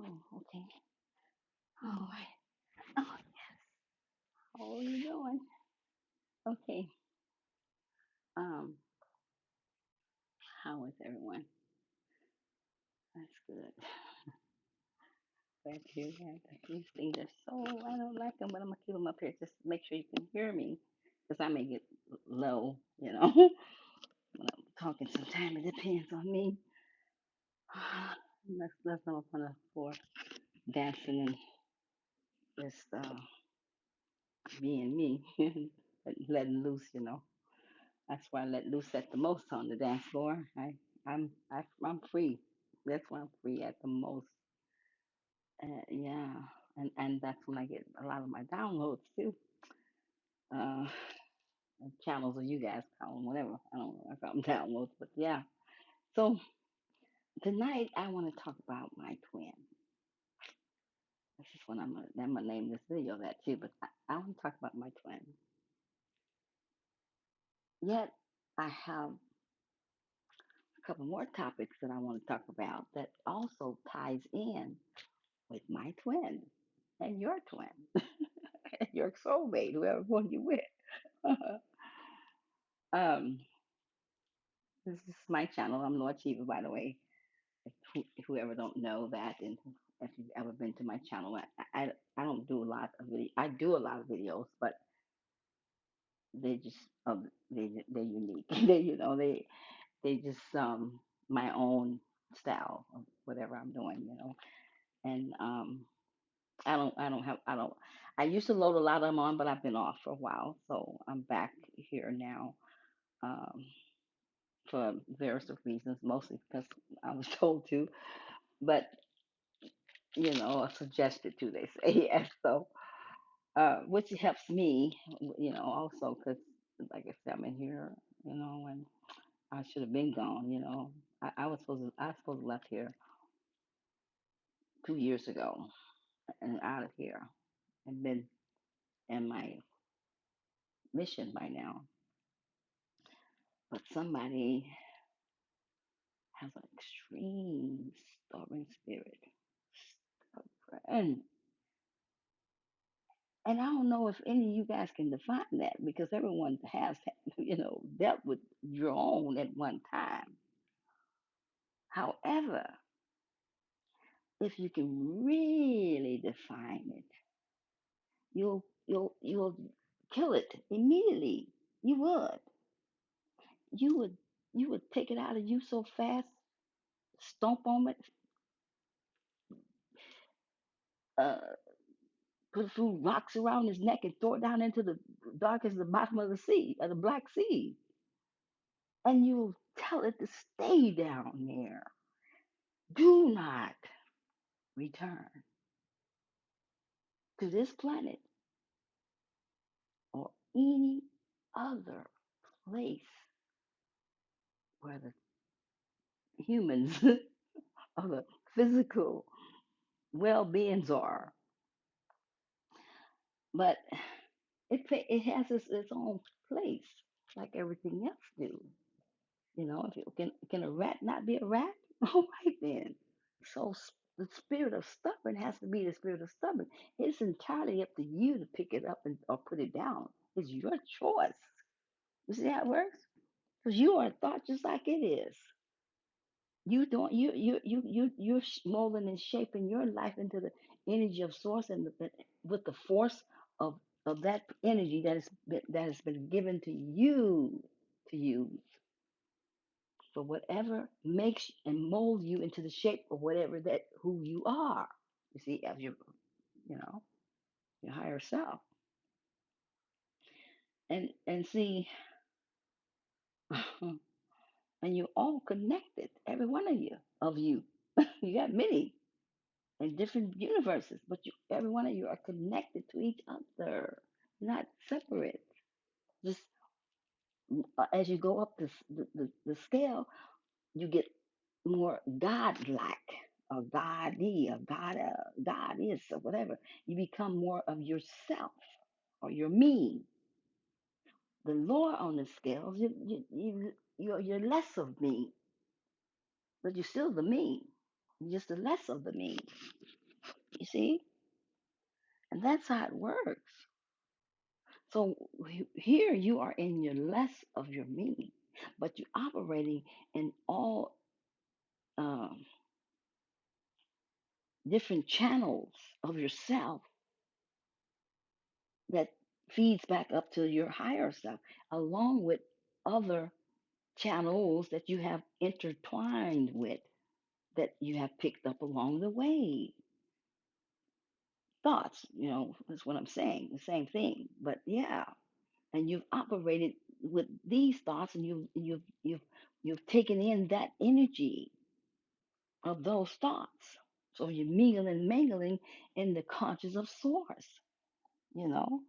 Oh, okay. All right. Oh, how are you doing? Okay. Um, how is everyone? That's good. Glad to hear that. These things are so, I don't like them, but I'm gonna keep them up here just to make sure you can hear me, because I may get low, when I'm talking. Sometimes it depends on me. Let's know up on the floor, dancing and just being me, letting loose. That's why I let loose at the most on the dance floor. I'm free. That's when I'm free at the most. Yeah, and that's when I get a lot of my downloads too. Uh, Channels, or you guys call them, whatever. I don't know. I call them downloads, but yeah. So tonight I want to talk about my twin. This is what I'm gonna name this video that too. But I want to talk about my twin. Yet I have a couple more topics that I want to talk about that also ties in with my twin and your twin, your soulmate, whoever one you with. um, this is my channel. I'm Lord Shiva, by the way. Whoever don't know that, and if you've ever been to my channel, I don't do a lot of video. I do a lot of videos, but they just they're unique. They just my own style of whatever I'm doing. And I don't. I used to load a lot of them on, but I've been off for a while, so I'm back here now, um, for various reasons, mostly because I was told to, but suggested to. They say yes, so which helps me, also because, like I said, I'm in here, and I should have been gone. I was supposed to left here 2 years ago and out of here and been in my mission by now. But somebody has an extreme stubborn spirit. And and I don't know if any of you guys can define that, because everyone has, dealt with your own at one time. However, if you can really define it, you'll kill it immediately. You would. You would you would take it out of you so fast, stomp on it, uh, put a few rocks around his neck and throw it down into the dark as the bottom of the sea, of the Black Sea. And you tell it to stay down there. Do not return to this planet or any other place where the humans of the physical well beings are. But it has its own place, like everything else do. If you can a rat not be a rat? All right then. So the spirit of stubborn has to be the spirit of stubborn. It's entirely up to you to pick it up or put it down. It's your choice. You see how it works? Because you are a thought just like it is. You don't you're molding and shaping your life into the energy of source, and with the force of that energy that has been given to use for whatever makes and molds you into the shape of whatever that who you are. You see, as you know your higher self, and see, and you're all connected. Every one of you. You got many in different universes, but every one of you are connected to each other, not separate. Just as you go up the scale, you get more godlike, or godly, or God is, or whatever. You become more of yourself, or your me. The lower on the scales, you're less of me, but you're still the me. just the less of the me. You see, and that's how it works. So here you are in your less of your me, but you're operating in all um, different channels of yourself that feeds back up to your higher self, along with other channels that you have intertwined with, that you have picked up along the way. Thoughts, that's what I'm saying, the same thing. But yeah, and you've operated with these thoughts, and you've taken in that energy of those thoughts. So you're mingling in the conscious of source, you know,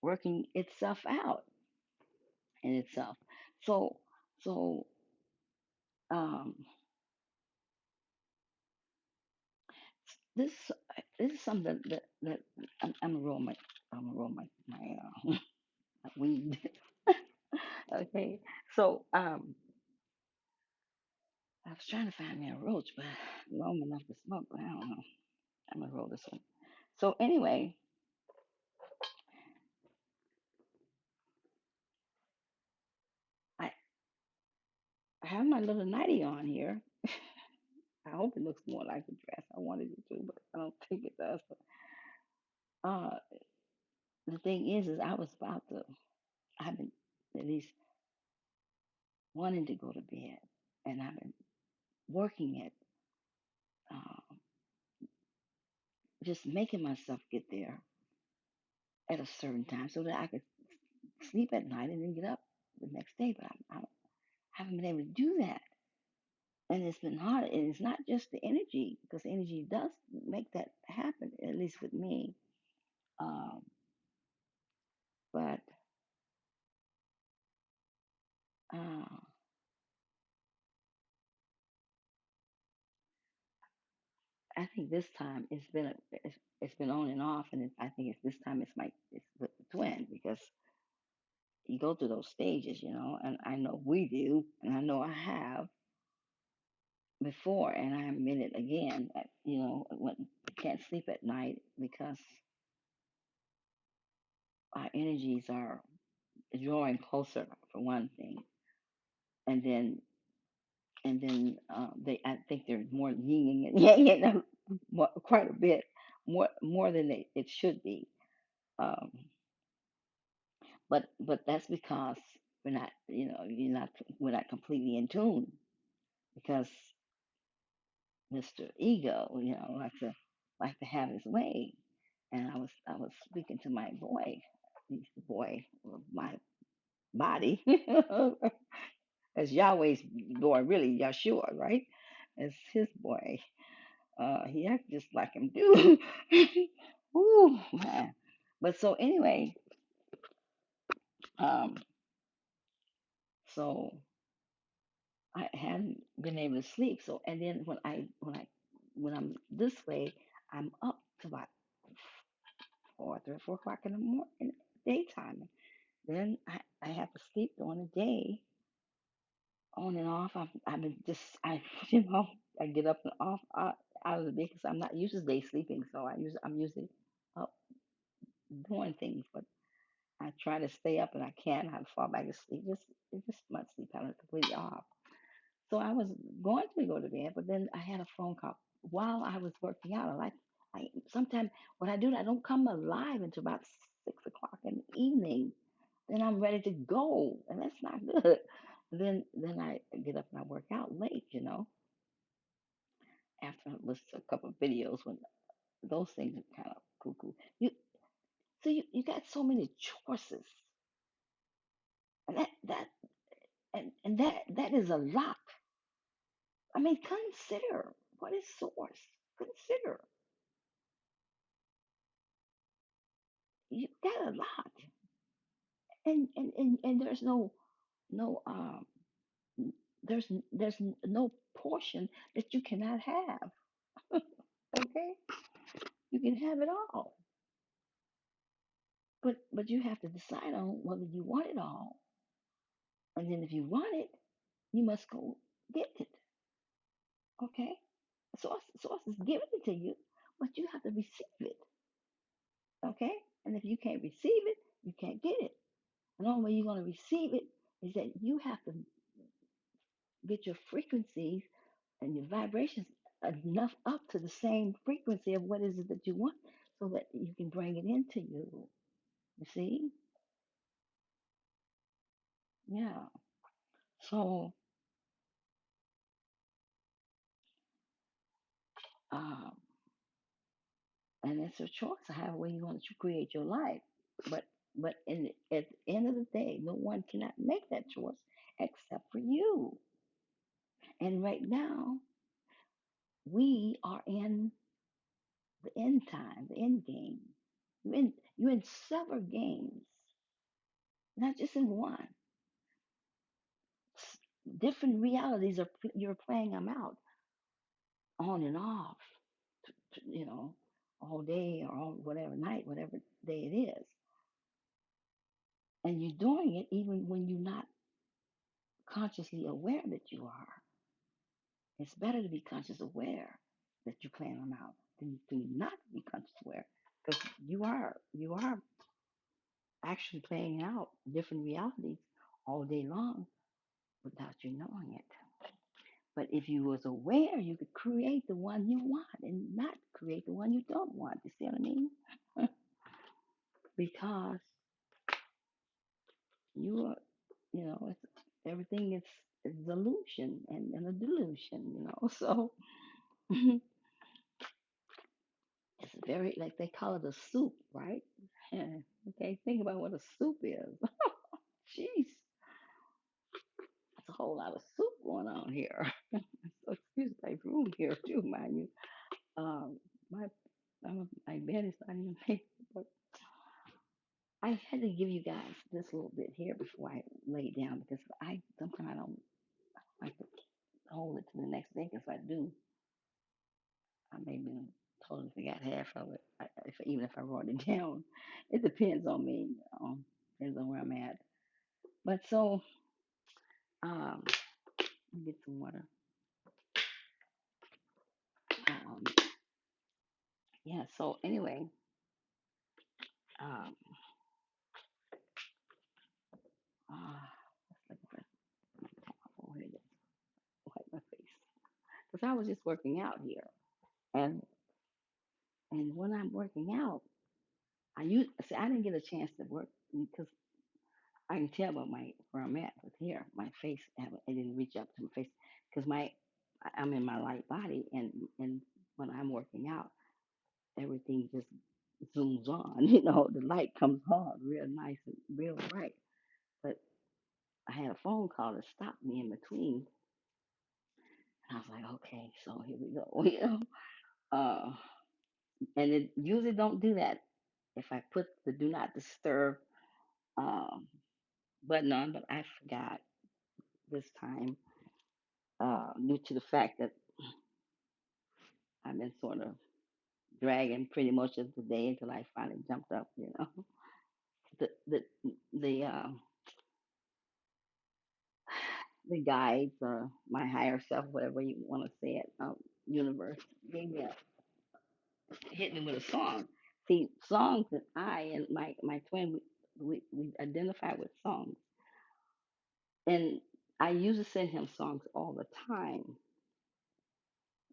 working itself out in itself. So so um this this is something that I'm gonna roll my my weed. Okay. So I was trying to find me a roach, but long enough to smoke, but I don't know. I'm gonna roll this one. So anyway, I I have my little nightie on here. I hope it looks more like a dress. I wanted it to, but I don't think it does. But uh, the thing is I was about to. I've been at least wanting to go to bed, and I've been working at uh, just making myself get there at a certain time so that I could sleep at night and then get up the next day. But I haven't been able to do that, and it's been hard. And it's not just the energy, because energy does make that happen, at least with me. Um, but uh, I think this time it's been on and off, and I think it's this time it's with the twin, because you go through those stages, and I know we do, and I know I have before, and I'm in it again. When can't sleep at night because our energies are drawing closer, for one thing, and then they I think they're more yinging and yang quite a bit more than it should be. Um, but that's because we're not, we're not completely in tune, because Mr. Ego, like to have his way. And I was speaking to my boy. He's the boy of my body. As Yahweh's boy, really, Yahshua, right? As his boy. He acts just like him do. Ooh, man. But so anyway, um, so I hadn't been able to sleep. So, and then when I'm this way, I'm up to about 4 o'clock in the morning, daytime. Then I have to sleep during the day, on and off. I've been just I get up and off out of the bed because I'm not used to day sleeping. So I'm usually up doing things, but I try to stay up and I can't. I fall back to sleep. Just my sleep pattern is completely off. So I was going to go to bed, but then I had a phone call while I was working out. I sometimes when I do that, I don't come alive until about 6 o'clock in the evening. Then I'm ready to go, and that's not good. Then I get up and I work out late, after I listen to a couple of videos when those things are kind of cuckoo. You got so many choices, and that is a lot. I mean, consider what is source. Consider you got a lot, and there's no portion that you cannot have. Okay, you can have it all, but you have to decide on whether you want it all, and then if you want it, you must go get it. Okay, Source is giving it to you, but you have to receive it. Okay? And if you can't receive it, you can't get it. And the only way you're going to receive it is that you have to get your frequencies and your vibrations enough up to the same frequency of what is it that you want so that you can bring it into you. You see? Yeah. So, um, and it's a choice of how way you want to create your life. But at the end of the day, no one cannot make that choice except for you. And right now, we are in the end time, the end game. You're in several games, not just in one. Different realities are you're playing them out on and off, you know, all day or all whatever night, whatever day it is, and you're doing it even when you're not consciously aware that you are. It's better to be conscious aware that you plan them out than to not be conscious aware, because you are actually playing out different realities all day long without you knowing it. But if you was aware, you could create the one you want and not create the one you don't want. You see what I mean? Because you are, it's everything is illusion and a delusion. So it's very, like they call it a soup, right? Okay, think about what a soup is. Jeez, that's a whole lot of soup going on here. So excuse my room here too, mind you. My my bed is not even made, but I had to give you guys this little bit here before I lay down because I sometimes I don't like to hold it to the next day. If I do, I maybe totally forgot half of it. Even if I wrote it down, it depends on me. Depends on where I'm at. But so, um, let me get some water. Um, yeah. So anyway, um, let's look at oh, here it is. Wipe my face because I was just working out here, and when I'm working out, I didn't get a chance to work because I can tell by my where I'm at with here. My face, it didn't reach up to my face because I'm in my light body, and when I'm working out, everything just zooms on. The light comes on real nice and real bright. But I had a phone call that stopped me in between, and I was like, okay, so here we go. Uh, and it usually don't do that if I put the do not disturb um, button on, but I forgot this time due to the fact that I've been sort of dragging pretty much of the day until I finally jumped up. The the the uh, the guides or my higher self, whatever you want to say it, universe gave me hit me with a song. See, songs that I and my twin we identify with songs, and I used to send him songs all the time.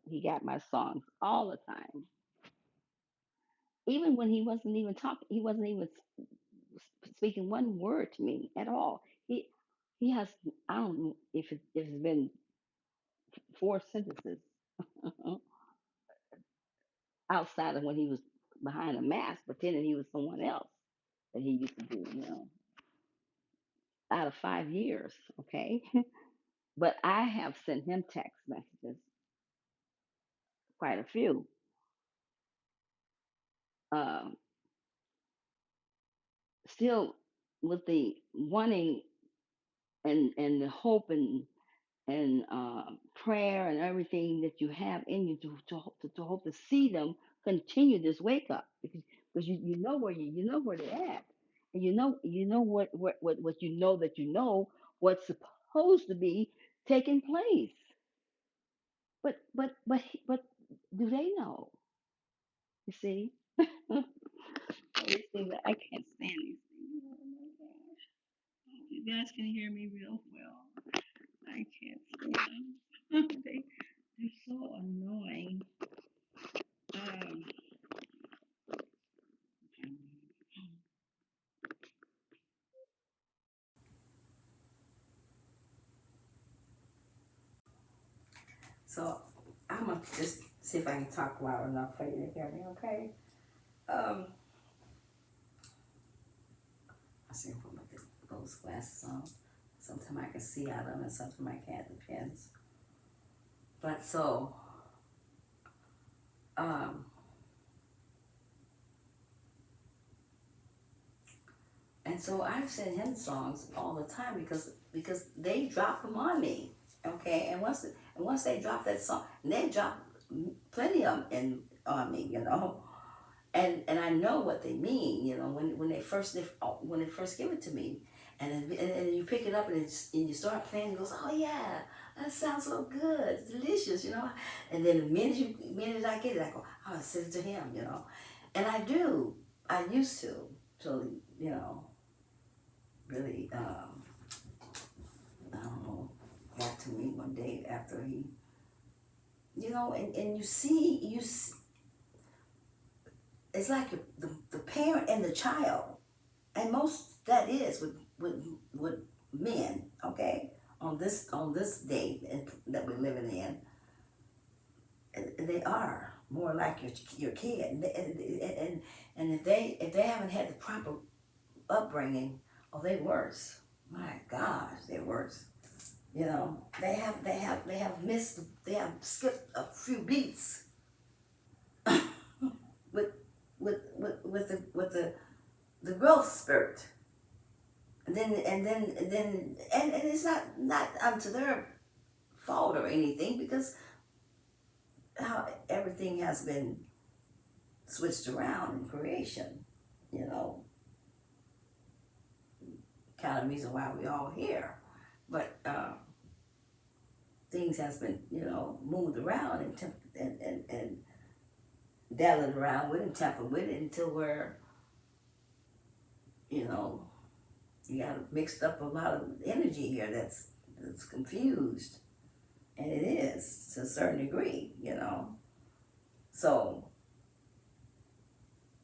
He got my songs all the time, even when he wasn't even talking. He wasn't even speaking one word to me at all. He has, I don't know if it's been four sentences outside of when he was behind a mask pretending he was someone else that he used to do, out of 5 years, okay? But I have sent him text messages, quite a few, um, still with the wanting and the hope and prayer and everything that you have in you to hope to see them continue this wake up because you know you know where they're at, and you know what you know that you know what's supposed to be taking place. but do they know? You see, these things I can't stand these things. Oh my gosh! You guys can hear me real well. I can't stand them. They're so annoying. Um, So I'm gonna just see if I can talk loud enough for you to hear me, okay? Um, I see if I put those glasses on. Sometimes I can see out of them and sometimes I can't, depends. But so, um, and so I've sent him songs all the time because they drop them on me, okay? And once they drop that song, and they drop plenty of them on me, and I know what they mean, when they first give it to me, and you pick it up and you start playing, it goes, oh yeah, that sounds so good, it's delicious. And then the minute I get it, I go, oh, I send it to him. And I do, I used to, so really, I don't know, got to me one day after and it's like the parent and the child. And most that is with men, okay, on this day that we're living in, and they are more like your kid, and if they haven't had the proper upbringing, oh, they worse. My gosh, they're worse. They have skipped a few beats with the growth spurt. And it's not unto their fault or anything, because how everything has been switched around in creation, you know, kind of reason why we all here. But things has been, moved around and dallied around with and tampered with it until where, you know, you got mixed up a lot of energy here that's confused. And it is to a certain degree. So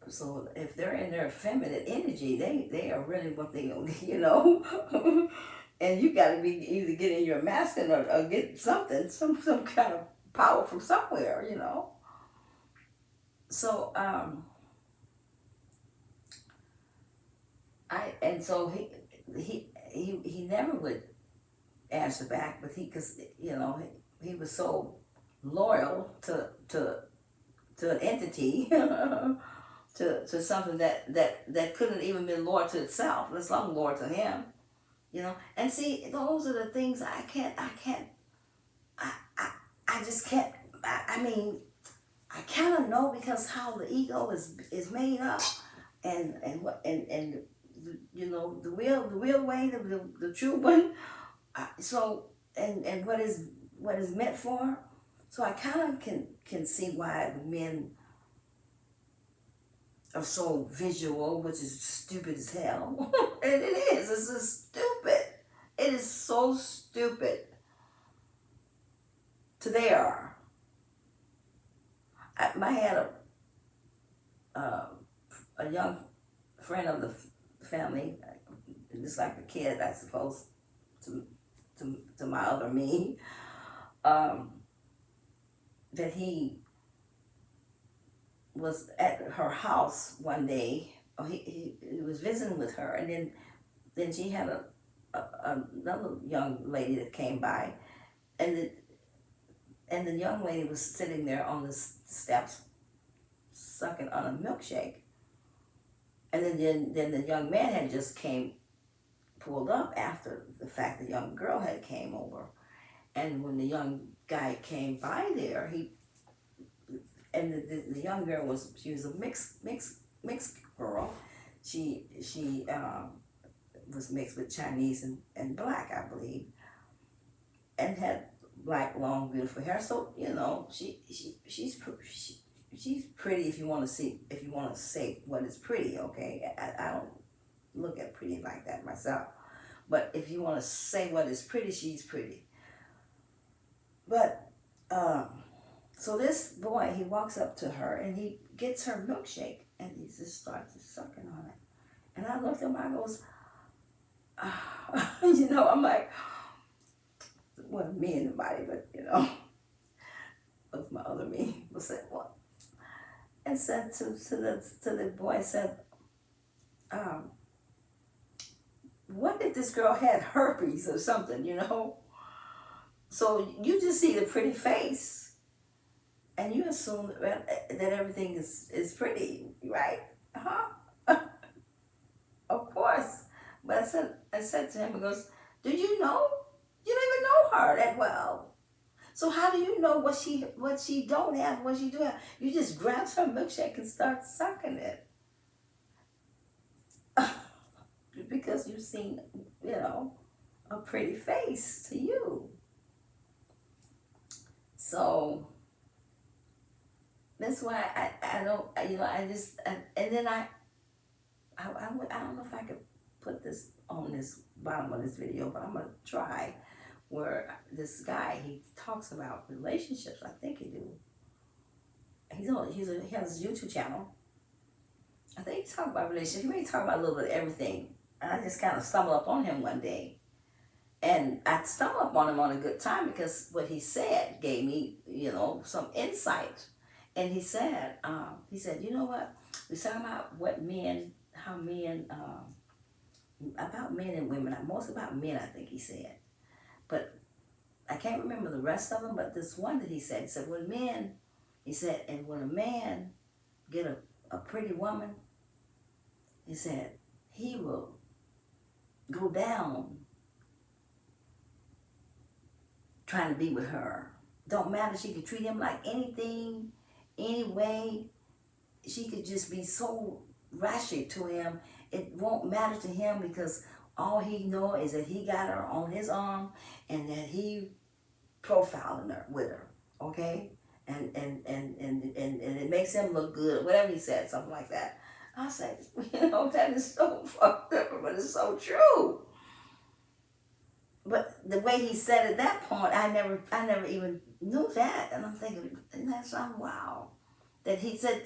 So if they're in their feminine energy, they are really what they and you got to be either get in your masculine or get something, some kind of power from somewhere. So he never would answer back, but he was so loyal to an entity. To something that couldn't even be loyal to itself, let alone loyal to him. And see, those are the things I I, I just can't. I mean, I kind of know, because how the ego is made up, and the real way, the true one. So and what is meant for. So I kind of can see why the men are so visual, which is stupid as hell. And it is. It's just stupid. It is so stupid to there. I had uh, a young friend of the family, just like a kid, I suppose, to to my other me, um, that he was at her house one day. Or he was visiting with her, and then she had another young lady that came by, and the young lady was sitting there on the steps sucking on a milkshake. And then the young man had just pulled up after the fact. The young girl had came over. And when the young guy came by there, the young girl she was a mixed girl. She was mixed with Chinese and black, I believe, and had black, long, beautiful hair. So you know, she's pretty. If you want to see, if you want to say what is pretty, okay. I don't look at pretty like that myself. But if you want to say what is pretty, she's pretty. But um, so this boy, he walks up to her and he gets her milkshake and he just starts sucking on it. And I looked at him, I goes, you know, I'm like, well, me and the body, but you know, with my other me, was said what? And said to the boy, said, um, what if this girl had herpes or something, you know? So you just see the pretty face and you assume that everything is pretty, right? Huh? Of course. But I said to him, he goes, do you know? You don't even know her that well. So how do you know what she don't have, what she do have? You just grabs her milkshake and start sucking it. Because you've seen, you know, a pretty face to you. So that's why I don't, you know, I just, and then I don't know if I could put this on this bottom of this video, but I'm gonna try where this guy, he talks about relationships. I think he do. He has his YouTube channel. I think he talks about relationships. He may talk about a little bit of everything. And I just kind of stumbled up on him one day, and I stumbled up on him on a good time because what he said gave me, you know, some insight. And he said, you know what? We're talking about what men, how men, about men and women, most about men, I think he said. But I can't remember the rest of them, but this one that he said, when men, he said, and when a man get a pretty woman, he said, he will go down trying to be with her. Don't matter, she could treat him like anything, anyway. She could just be so ratchet to him. It won't matter to him because all he know is that he got her on his arm and that he profiling her with her, okay? And it makes him look good, whatever he said, something like that. I said, you know, that is so fucked up, but it's so true. But the way he said at that point, I never even knew that, and I'm thinking, and that's not wow. That he said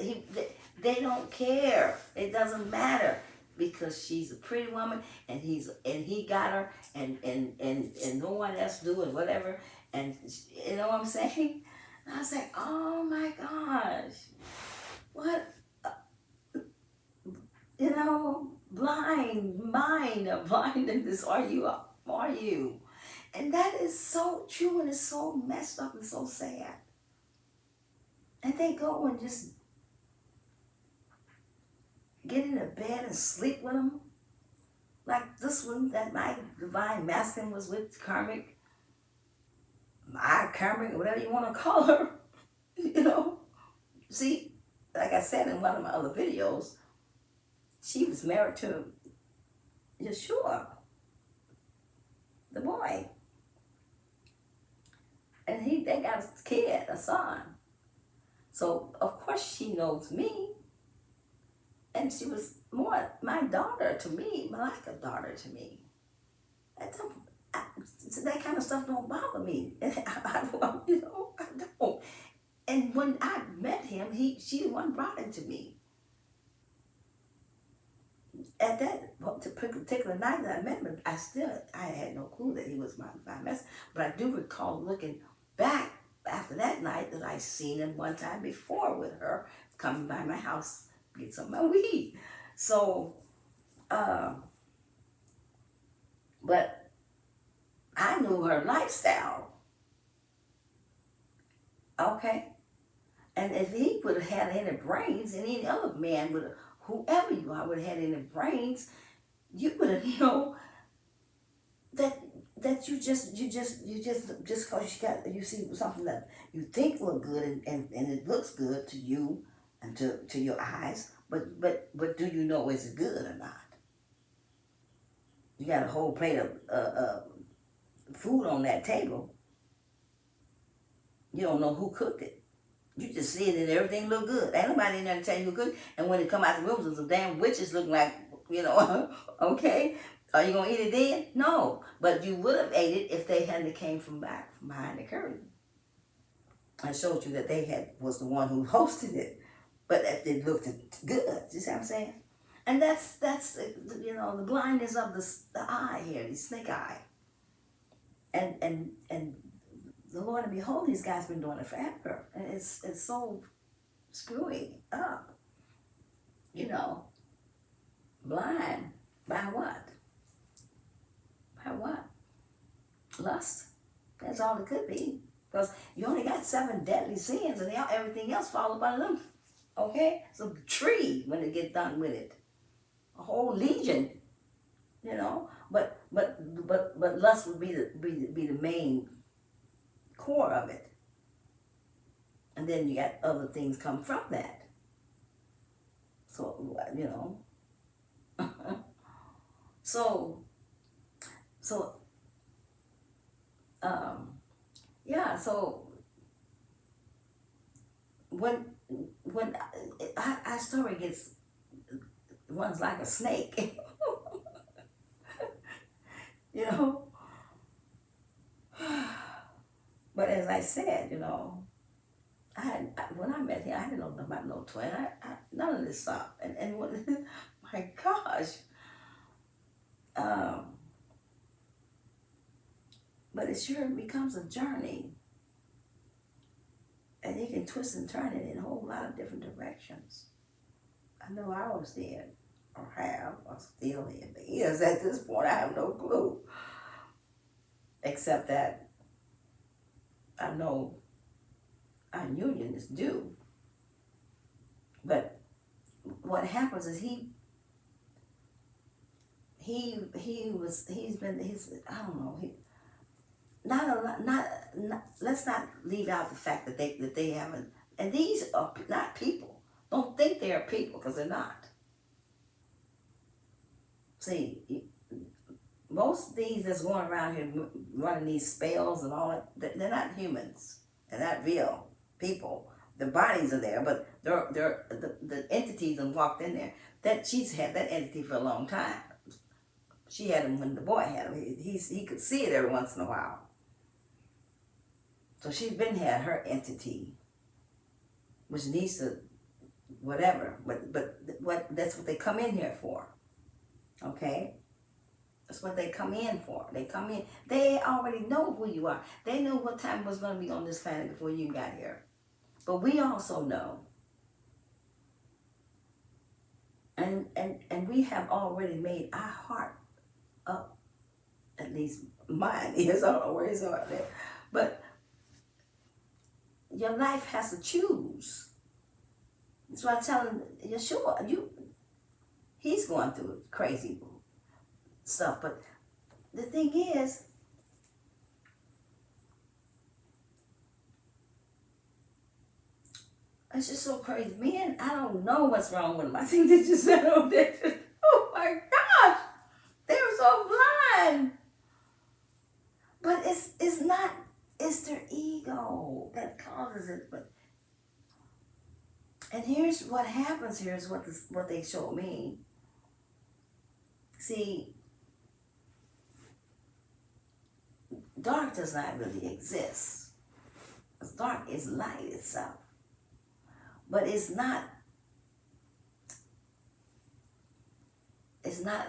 they don't care. It doesn't matter because she's a pretty woman, and he got her, and no one else do it, whatever. And you know what I'm saying? And I was like, oh my gosh, what, you know, blind mind or blindness are you? Are you? And that is so true, and it's so messed up and so sad. And they go and just get in a bed and sleep with them. Like this one that my divine masculine was with, karmic, my karmic, whatever you want to call her, you know. See, like I said in one of my other videos, she was married to Yeshua, the boy. And they got a kid, a son. So of course she knows me. And she was more my daughter to me, like a daughter to me. That kind of stuff don't bother me. You know, I don't. And when I met him, she the one brought him to me. At that particular night that I met him, I had no clue that he was my mess. But I do recall looking back after that night that I seen him one time before with her coming by my house to get some of my weed. So, but I knew her lifestyle, okay? And if he would have had any brains, and any other man would have, whoever you are, would have had any brains, you would have, you know, that you just cause you see something that you think look good and it looks good to you and to your eyes, but do you know is it good or not? You got a whole plate of food on that table, You don't know who cooked it. You just see it and everything look good. Ain't nobody in there to tell you who cooked it. And when it come out the room, there's some damn witches looking like, okay. Are you gonna eat it then? No. But you would have ate it if they hadn't came from back from behind the curtain and showed you that they had was the one who hosted it. But it looked good. You see what I'm saying? And that's the blindness of the eye here, the snake eye. And the Lord and behold, these guys been doing it forever, and it's so screwing up. You know, blind by what? By what? Lust. That's all it could be. Because you only got 7 deadly sins, and everything else fall upon them. Okay, so the tree when they get done with it, a whole legion. But lust would be the main core of it, and then you got other things come from that. So so so um yeah. So when our story gets runs like a snake, you know. But as I said, when I met him, I didn't know about no twin. None of this stuff. And what, my gosh. Um, but it sure becomes a journey, and you can twist and turn it in a whole lot of different directions. I know I was there, or have, or still in the years at this point. I have no clue, except that I know our union is due. But what happens is he's I don't know, not a lot, not let's not leave out the fact that they haven't, and these are not people. Don't think they're people, because they're not. See, most of these that's going around here running these spells and all that, they're not humans. They're not real people. Their bodies are there, but the entities have walked in there. That she's had that entity for a long time. She had him when the boy had him. He could see it every once in a while. So she's been had her entity, which needs to whatever. But what that's what they come in here for. Okay. That's what they come in for. They come in. They already know who you are. They know what time was going to be on this planet before you got here. But we also know. And we have already made our heart up. At least mine is. I don't know where it's at there. But your life has to choose. That's why I'm telling Yeshua, he's going through crazy stuff. But the thing is, it's just so crazy. Man, I don't know what's wrong with them. I think they just said, oh my gosh, they're so blind. But it's not, it's their ego that causes it. And here's what happens here is what they showed me. See, dark does not really exist. Dark is light itself. But it's not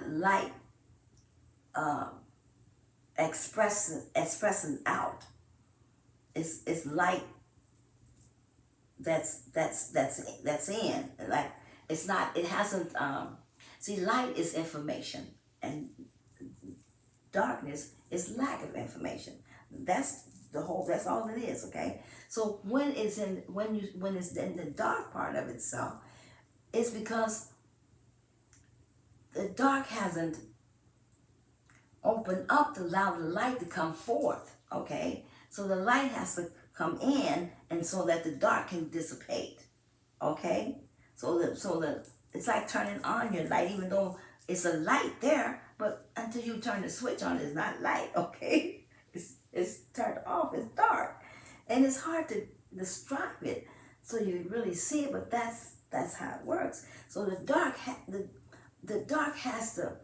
light expressing out. It's light that's in. Like it's not, it hasn't see, light is information, and darkness is lack of information. That's all it is, okay? So when it's in the dark part of itself, it's because the dark hasn't opened up to allow the light to come forth, okay? So the light has to come in, and so that the dark can dissipate, okay? So that it's like turning on your light, even though it's a light there, but until you turn the switch on, it's not light, okay? It's turned off, it's dark. and it's hard to describe it so you really see it, but that's how it works. So the dark has to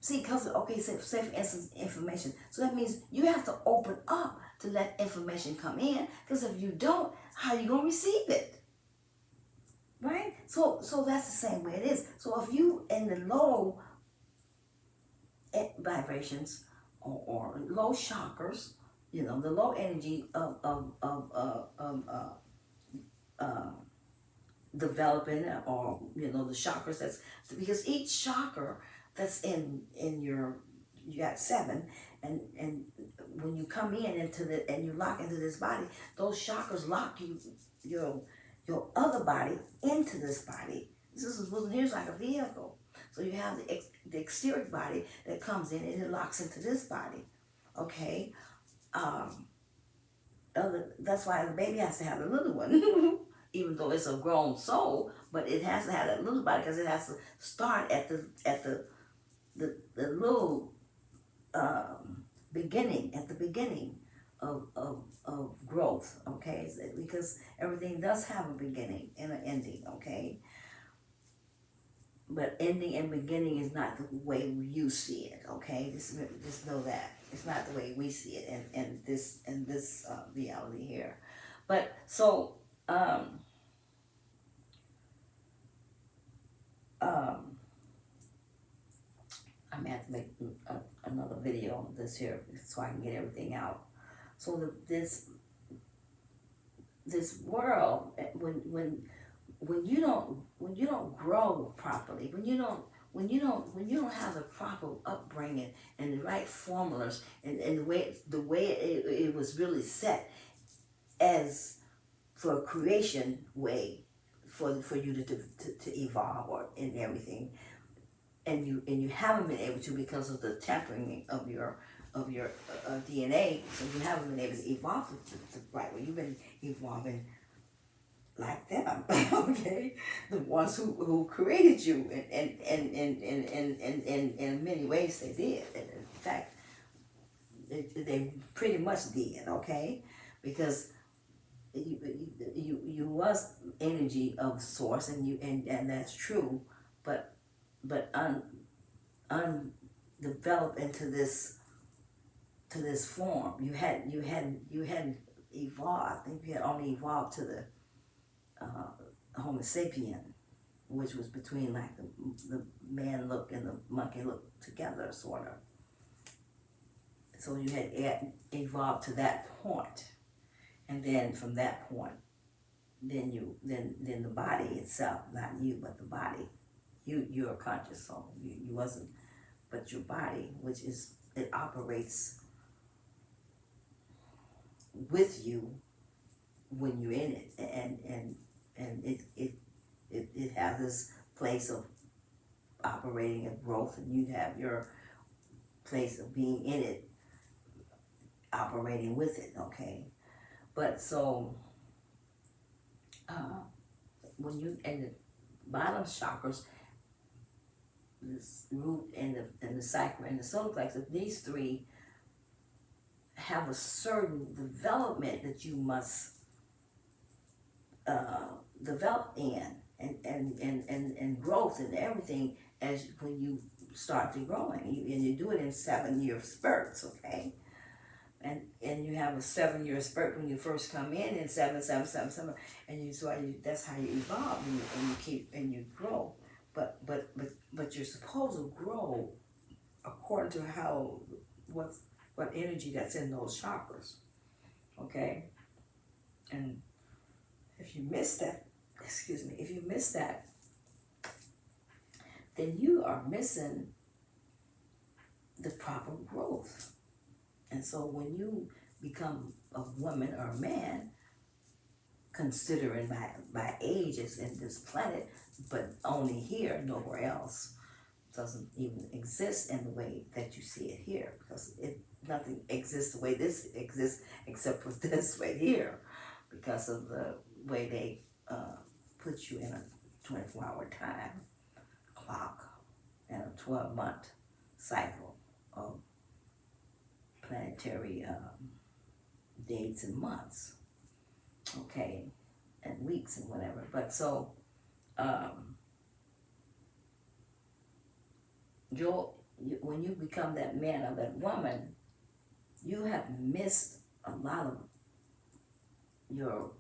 see, because okay, say for instance information, so that means you have to open up to let information come in, because if you don't, how you gonna receive it, right? So that's the same way it is. So if you in the low vibrations, or low chakras, the low energy of developing, or the chakras, that's because each chakra that's in your, you got seven, and when you come in into the, and you lock into this body, those chakras lock your other body into this body. This is, well, here's like a vehicle. So you have the exterior body that comes in and it locks into this body. Okay. um that's why the baby has to have a little one, even though it's a grown soul, but it has to have that little body, because it has to start at the little beginning, at the beginning of growth. Okay, because everything does have a beginning and an ending. Okay, but ending and beginning is not the way you see it. Okay, just know that it's not the way we see it, and this reality here. But so um, I'm gonna have to make another video on this here so I can get everything out. So this world, when you don't grow properly, when you don't have the proper upbringing and the right formulas, and the way it was really set as for a creation way, for you to evolve, or in everything, and you haven't been able to, because of the tampering of your DNA, so you haven't been able to evolve the right way. You've been evolving like them, okay? The ones who created you, and in many ways they did. And in fact, they pretty much did, okay? Because you was energy of source, and that's true, but undeveloped into this form. You hadn't evolved. I think you had only evolved to the Homo sapien, which was between like the man look and the monkey look together, sort of. So you had evolved to that point, and then from that point, then the body itself, not you, but the body. You're a conscious soul. You wasn't, but your body, which is, it operates with you when you're in it, and it has this place of operating and growth, and you have your place of being in it, operating with it. Okay, but so when you in the bottom chakras, this root and the sacral and the solar plexus, these three have a certain development that you must develop in, and growth and everything, as when you start to growing, and you do it in 7-year spurts. Okay, and you have a 7-year spurt when you first come in, and seven, and that's how you evolve, and you keep, and you grow. But you're supposed to grow according to what energy that's in those chakras. Okay, and if you miss that, if you miss that, then you are missing the proper growth. And so when you become a woman or a man, considering by ages in this planet, but only here, nowhere else, doesn't even exist in the way that you see it here, because nothing exists the way this exists except for this right here, because of the way they put you in a 24-hour time clock and a 12-month cycle of planetary dates and months. okay, and weeks and whatever. But so, um, when you become that man or that woman, you have missed a lot of your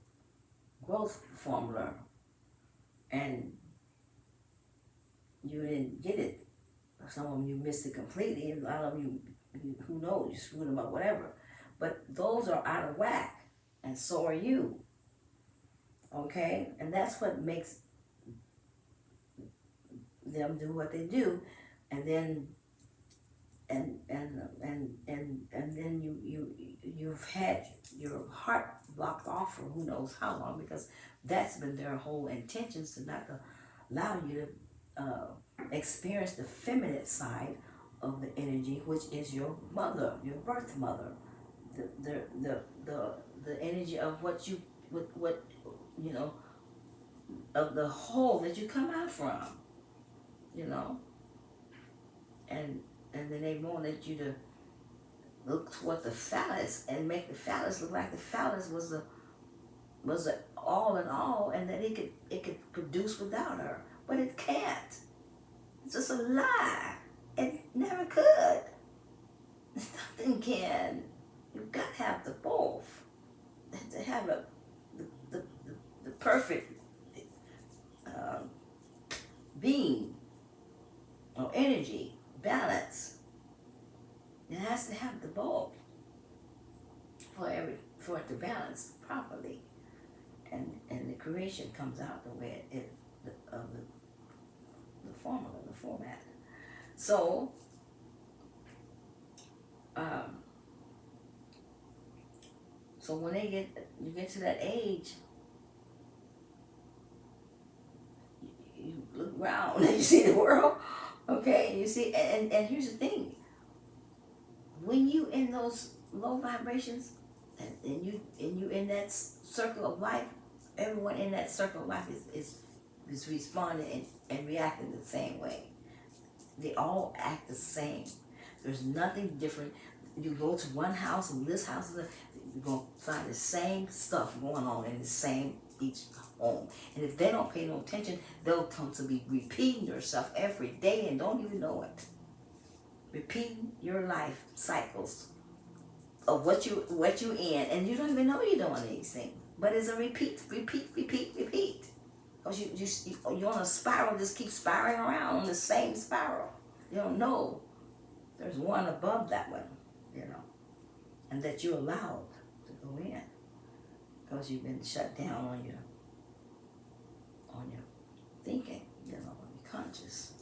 growth formula, and you didn't get it. Some of them you missed it completely, and a lot of them who knows, you screwed them up, whatever. But those are out of whack, and so are you, okay? And that's what makes them do what they do, and then and then you've had your heart blocked off for who knows how long, because that's been their whole intentions, to not to allow you to experience the feminine side of the energy, which is your mother, your birth mother, the the energy of what you know, of the hole that you come out from, you know, and then they wanted you to look toward the phallus and make the phallus look like the phallus was the all in all, and that it could produce without her, but it can't. It's just a lie. It never could. Nothing can. You've got to have the both to have the, the, the, the perfect uh, being or energy balance. It has to have the both for it to balance properly, and the creation comes out the way it the formula, the format. So um, so when you get to that age, you look around and you see the world, okay? You see, and here's the thing: when you in those low vibrations, and you in that circle of life, everyone in that circle of life is responding and reacting the same way. They all act the same. There's nothing different. You go to one house and this house, you're gonna find the same stuff going on in the same each home. And if they don't pay no attention, they'll come to be repeating yourself every day and don't even know it. Repeating your life cycles of what you in, and you don't even know you're doing these things. But it's a repeat, repeat, repeat, repeat. Because you're on a spiral, just keep spiraling around on the same spiral. You don't know there's one above that one, you know, and that you're allowed to go in because you've been shut down on your thinking, you know, on your conscious.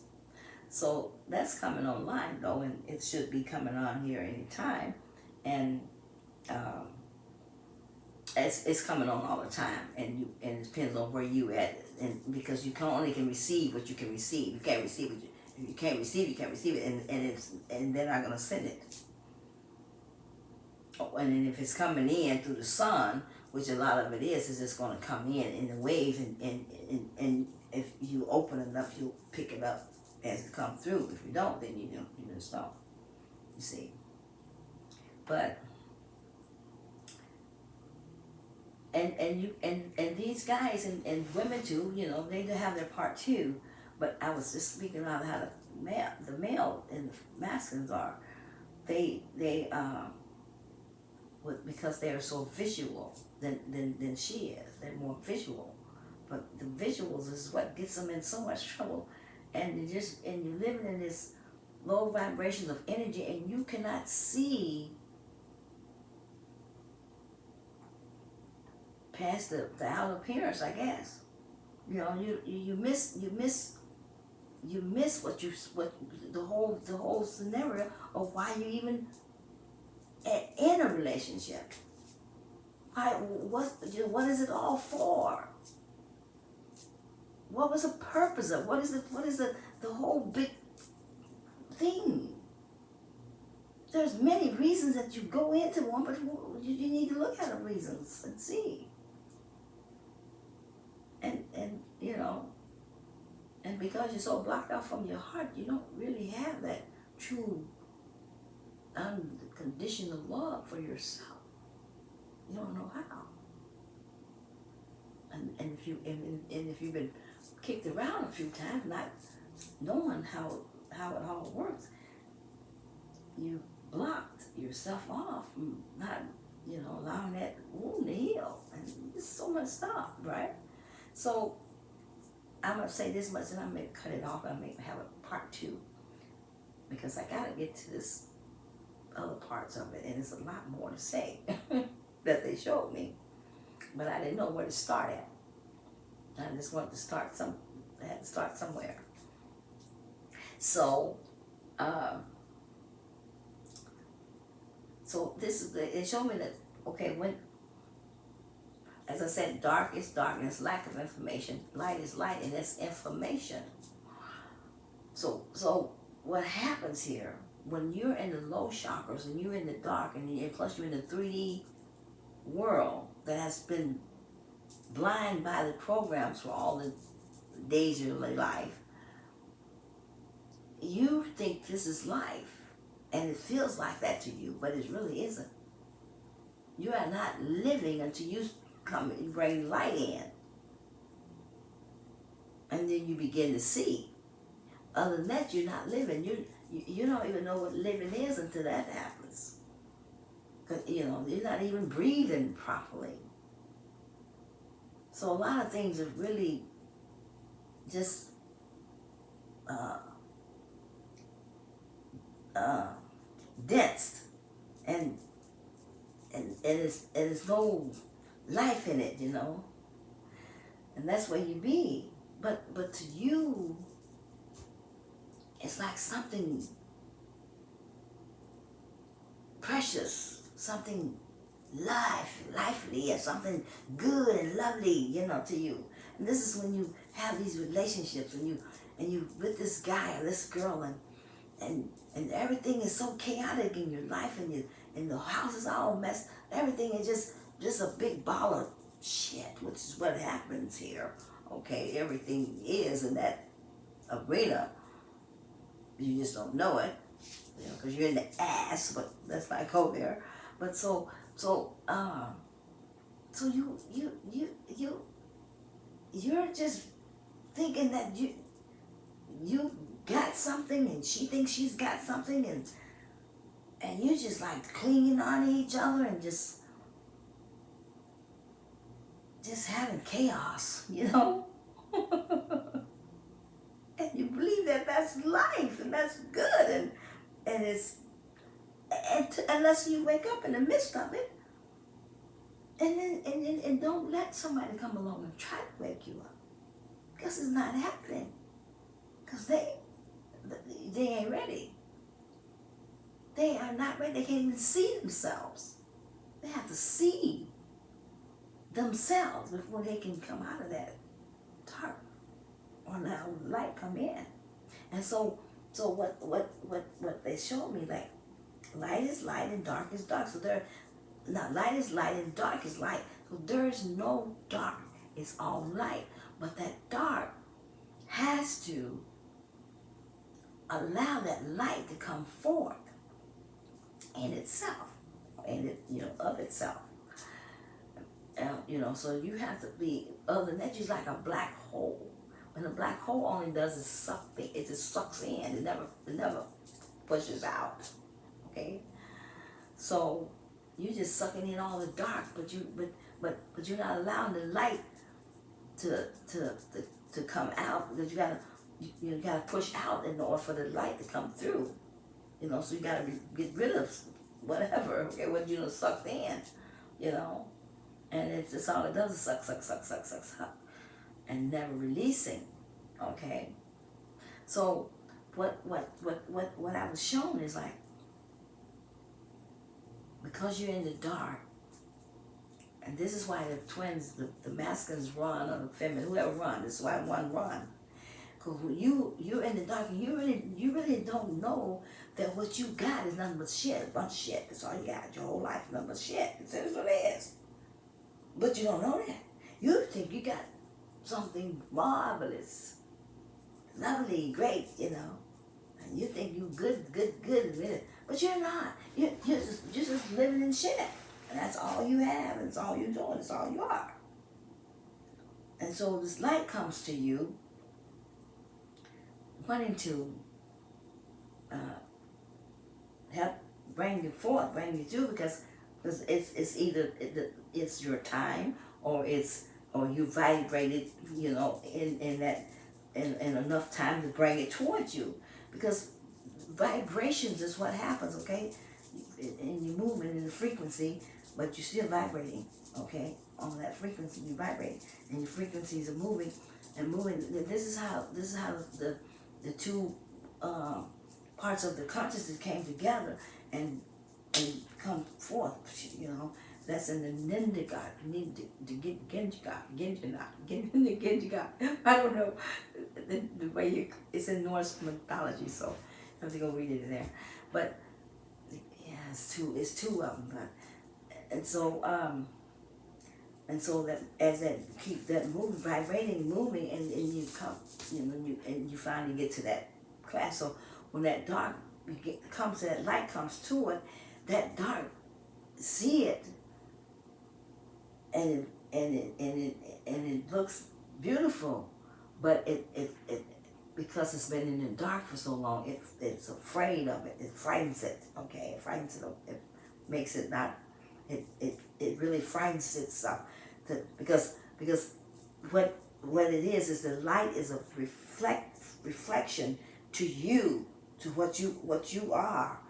So that's coming online though, and it should be coming on here anytime, and um, it's coming on all the time, and it depends on where you at, and because you can receive what you can receive. You can't receive what you can't receive. You can't receive it, and they're not gonna send it. Oh, and then if it's coming in through the sun, which a lot of it is just gonna come in the waves, and if you open enough, you'll pick it up as it comes through. If you don't, then you just don't. You see, but. And these guys and women too, you know, they do have their part too. But I was just speaking about how the male and the masculines are. They because they are so visual than she is. They're more visual, but the visuals is what gets them in so much trouble. And you're living in this low vibrations of energy, and you cannot see past the outer appearance, I guess. You know, you miss what the whole scenario of why you even in a relationship. Why what is it all for? What was the purpose of what is the whole big thing? There's many reasons that you go into one, but you need to look at the reasons and see. And you know, and because you're so blocked out from your heart, you don't really have that true unconditional love for yourself. You don't know how. And if you've been kicked around a few times, not knowing how it all works, you blocked yourself off from not, allowing that wound to heal. And there's so much stuff, right? So I'm gonna say this much, and I may cut it off. I may have a part two because I gotta get to this other parts of it, and there's a lot more to say that they showed me, but I didn't know where to start at. I just wanted to start I had to start somewhere. So, uh, so this is it showed me that, okay, when, as I said, dark is darkness, lack of information, light is light, and that's information. So what happens here when you're in the low chakras and you're in the dark, and plus you're in the 3D world that has been blind by the programs for all the days of your life, you think this is life, and it feels like that to you, but it really isn't. You are not living until you come and bring light in, and then you begin to see. Other than that, you're not living. You don't even know what living is until that happens. Because you're not even breathing properly. So a lot of things are really just dense, and it's no life in it, and that's where you be. But to you, it's like something precious, something lively, or something good and lovely, to you. And this is when you have these relationships, and you with this guy or this girl, and everything is so chaotic in your life, and the house is all messed. Everything is just a big ball of shit, which is what happens here. Okay, everything is in that arena. You just don't know it, because you're in the ass. But let's not go there. But so you're just thinking that you got something, and she thinks she's got something, and you're just like clinging on to each other, and just having chaos, and you believe that that's life, and that's good, and it's unless you wake up in the midst of it, and don't let somebody come along and try to wake you up, because it's not happening, because they ain't ready. They are not ready. They can't even see themselves. They have to see themselves before they can come out of that dark, or now light come in. And so what they showed me, like, light is light and dark is dark. So light is light and dark is light. So there is no dark. It's all light. But that dark has to allow that light to come forth in itself, of itself. So you have to be, other than that, you're like a black hole. And a black hole only does is suck, it just sucks in. It never pushes out. Okay? So you're just sucking in all the dark, but you're not allowing the light to come out, because you gotta push out in order for the light to come through. So you gotta get rid of whatever, okay, what sucked in, and it's just all it does is suck, and never releasing. Okay, so what I was shown is, like, because you're in the dark, and this is why the twins, the masculines run, or the feminine, whoever run, this is why one run. Because when you're in the dark, and you really don't know that what you got is nothing but shit, a bunch of shit. That's all you got. Your whole life is nothing but shit. That's what it is. But you don't know that. You think you got something marvelous, lovely, great, and you think you good with it, but you're not. You're just living in shit, and that's all you have, and it's all you're doing. It's all you are. And so this light comes to you, wanting to uh, help bring you forth, bring you through, because it's either it's your time, or it's, or you vibrated, in that, in enough time to bring it towards you, because vibrations is what happens, okay? And you're moving in the frequency, but you're still vibrating, okay? On that frequency, you vibrate, and your frequencies are moving and moving. This is how the two uh, parts of the consciousness came together and come forth. That's in the Nindigat, Genjigat. I don't know the way it's in Norse mythology, so I have to go read it there. But yeah, it's two of them. But and so that as that keep that moving, vibrating, moving, and you come, and you finally get to that class. So when that dark comes, that light comes to it, that dark see it, and it looks beautiful, but it because it's been in the dark for so long, it's afraid of it. It frightens it. Okay, it frightens it. It makes it not. It really frightens itself, because what it is the light is a reflection to you, to what you are,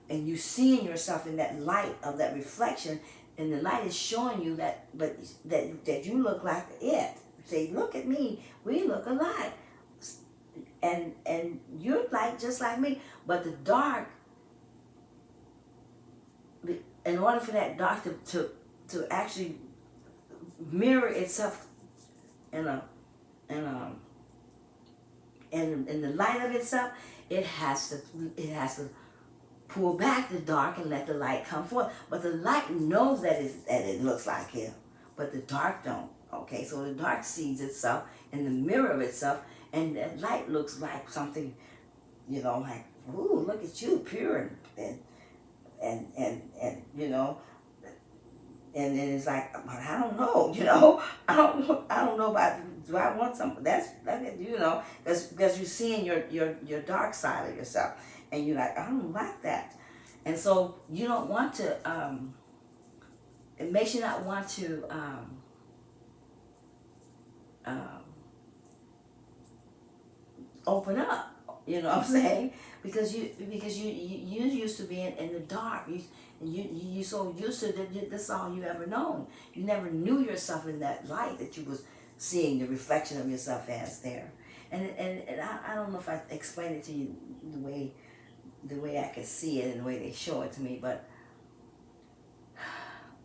and you seeing yourself in that light of that reflection, and the light is showing you that, but that you look like it. Say, look at me, we look alike, and you're like just like me, but the dark, in order for that dark to actually mirror itself in a in a in the light of itself, it has to pull back the dark and let the light come forth. But the light knows that it looks like him, but the dark don't. Okay, so the dark sees itself in the mirror of itself, and the light looks like something, like, ooh, look at you, pure, and and then it's like, but I don't know, I don't know about, do I want some, because you're seeing your dark side of yourself, and you're like, I don't like that. And so you don't want to, it makes you not want to, um, open up. You know what I'm saying? Because you used to being in the dark. You so used to that, that's all you ever known. You never knew yourself in that light that you was seeing the reflection of yourself as there. And I don't know if I explained it to you the way I could see it and the way they show it to me, but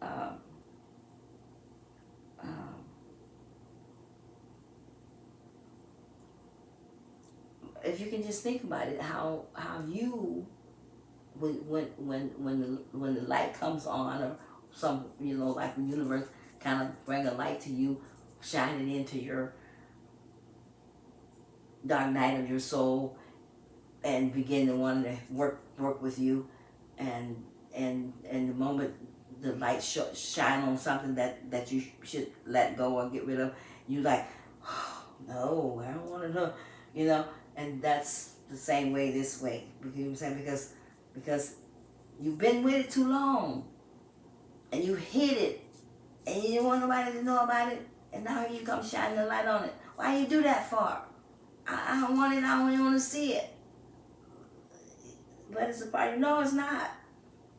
um, um, if you can just think about it, how you, when the light comes on, or some, like the universe kind of bring a light to you, shine it into your dark night of your soul, and begin to want to work with you, and the moment the light shine on something that you should let go or get rid of, you like, oh, no, I don't want to know, you know, and that's the same way this way. You know what I'm saying? Because you've been with it too long, and you hid it, and you didn't want nobody to know about it, and now here you come shining the light on it. Why you do that for? I don't want it. I don't even want to see it. But it's a party. No, it's not.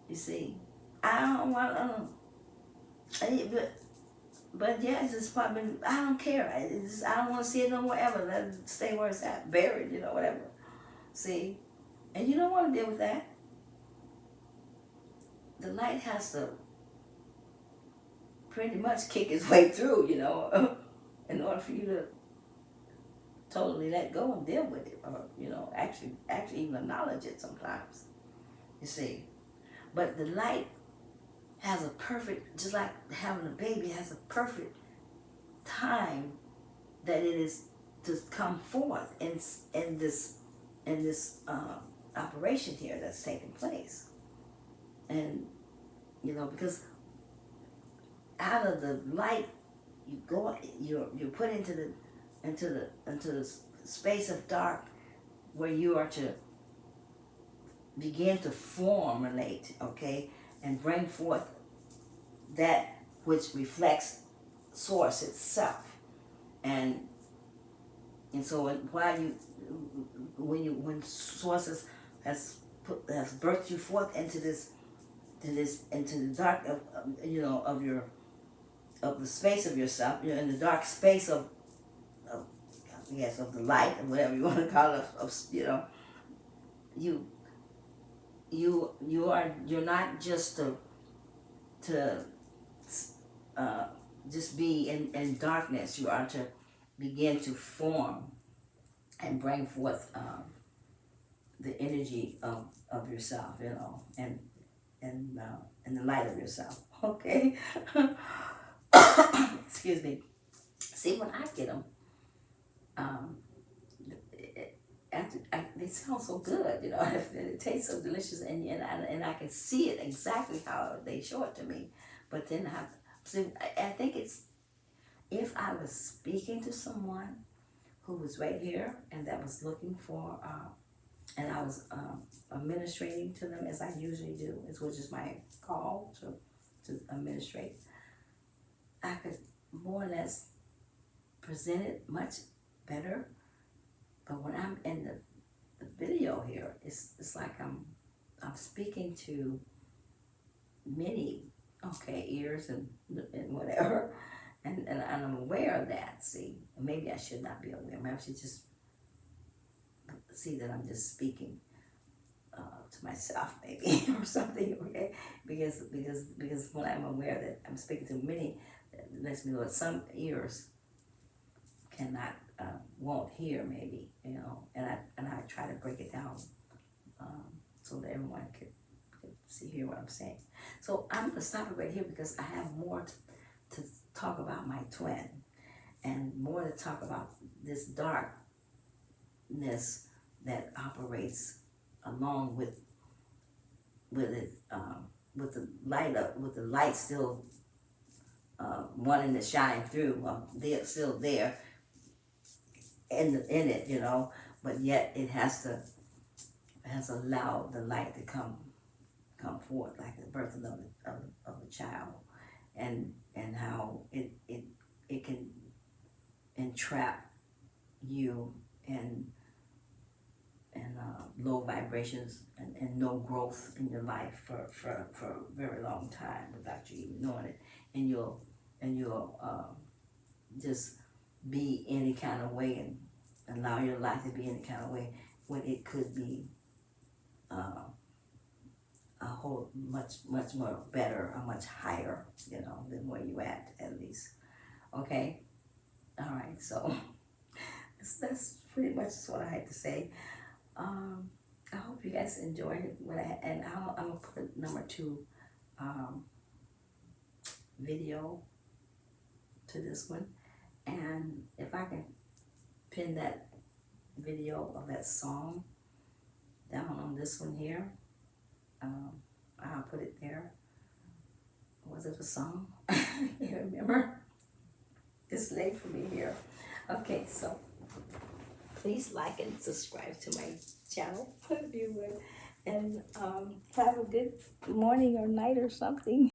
You see, I don't want. But yes, it's probably. I don't care. I don't want to see it no more ever. Let it stay where it's at, buried. Whatever. See, and you don't want to deal with that. The light has to pretty much kick its way through. In order for you to totally let go and deal with it, or actually even acknowledge it sometimes. You see, but the light has a perfect, just like having a baby, has a perfect time that it is to come forth in this operation here that's taking place. And because out of the light you go, you're put into the space of dark where you are to begin to formulate, okay, and bring forth that which reflects source itself. And and so while you when sources has birthed you forth into the dark of your of the space of yourself, you're in the dark space of yes, of the light, or whatever you want to call it, of you you're not just to uh, just be in darkness. You are to begin to form and bring forth the energy of yourself, and the light of yourself. Okay. Excuse me. See, when I get them, um, they sound so good, and it tastes so delicious, and I can see it exactly how they show it to me. But then I think it's if I was speaking to someone who was right here and that was looking for, and I was administrating to them as I usually do, which is my call to administrate, I could more or less present it much better. But when I'm in the video here, it's like I'm speaking to many, okay, ears and whatever, and I'm aware of that. See, maybe I should not be aware. Maybe I should just see that I'm just speaking to myself, maybe, or something. Okay, because when I'm aware that I'm speaking to many, it lets me know that some ears cannot won't hear, maybe, and I try to break it down so that everyone could hear what I'm saying. So I'm gonna stop it right here because I have more to talk about my twin, and more to talk about this darkness that operates along with it, with the light still wanting to shine through. They're still there in it, but yet it has allowed the light to come forth, like the birth of a child, and how it can entrap you in low vibrations and no growth in your life for a very long time without you even knowing it, and you'll just be any kind of way and allow your life to be any kind of way when it could be a whole much more better, a much higher, than where you at least. Okay, all right. So that's pretty much what I had to say. I hope you guys enjoyed what and I'm gonna put number 2 video to this one, and if I can pin that video of that song down on this one here, I'll put it there. Was it a song? I can't remember. It's late for me here. Okay, so please like and subscribe to my channel if you would, and have a good morning or night or something.